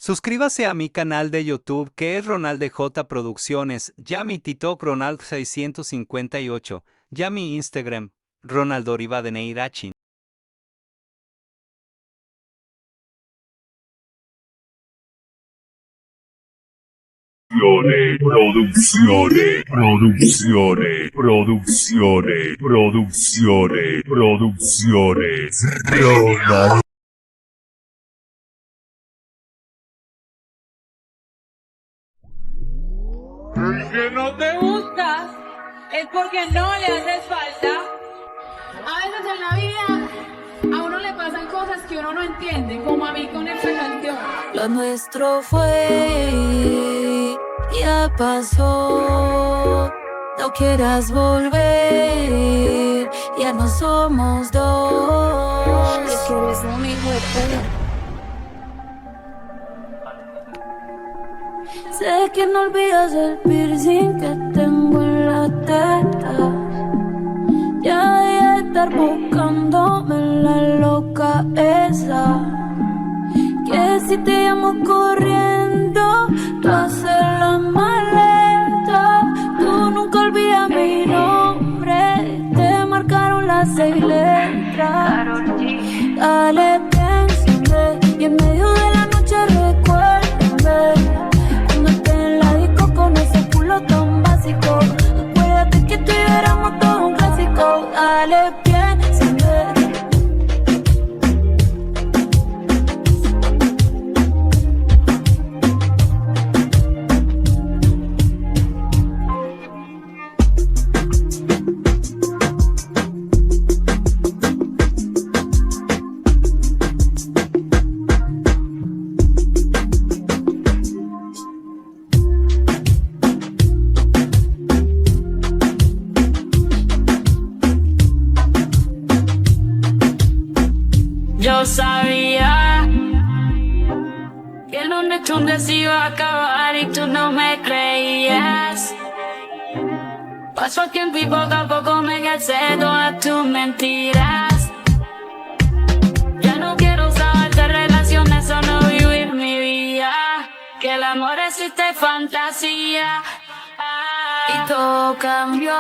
Suscríbase a mi canal de YouTube que es Ronald J Producciones, ya mi TikTok Ronald 658, ya mi Instagram Ronald Orivadeneirachin. Producciones, producciones, producciones, producciones, producciones, Ronald. Que no te gusta es porque no le haces falta. A veces en la vida a uno le pasan cosas que uno no entiende, como a mí con esta canción. Lo nuestro fue, ya pasó. No quieras volver, ya no somos dos. Es que eres un hijo de puta. Sé que no olvidas el piercing que tengo en la teta. Ya de estar buscándome la loca esa. Que si te llamo corriendo, tú haces la maleta. Tú nunca olvidas mi nombre, te marcaron las 6 letras. Dale, piénsame, y en medio de la noche recuérdame. Cuando esté en la disco con ese culo tan básico. Acuérdate que tú y yo éramos todo un clásico. Dale, piénsame. Yo sabía que el lunes tu se iba a acabar y tú no me creías. Pasó el tiempo y poco a poco me cansé de todas tus mentiras. Ya no quiero saber de relaciones, solo vivir mi vida. Que el amor existe fantasía y todo cambió.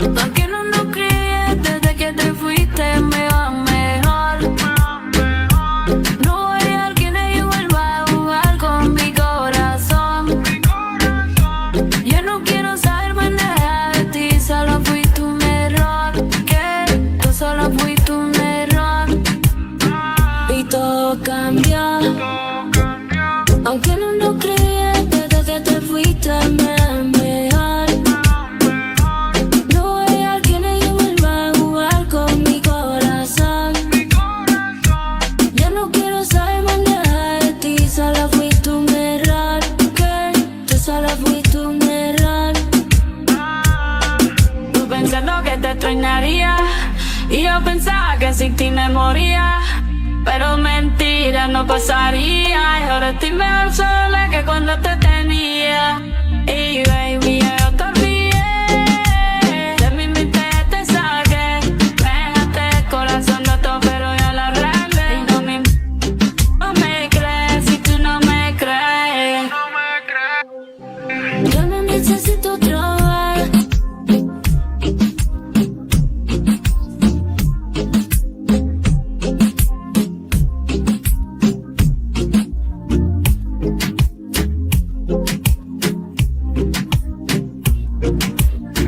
Aunque no lo creí, desde que te fuiste me va mejor. No hay alguien que vuelva a jugar con mi corazón. Yo no quiero saber más nada de ti, solo fuiste un error. Que tú solo fuiste un error. Y todo cambió. Aunque no lo creí, desde que te fuiste me va mejor. No hay alguien que vuelva a jugar con mi corazón. Ya no quiero saber más nada de ti, solo fuiste un error. Que tú solo fuiste un error. Tú pensando que te extrañaría y yo pensaba que sin ti me moría. Pero mentira, no pasaría. Y ahora estoy mejor sola que cuando te tenía. Y baby, yo te olvidé.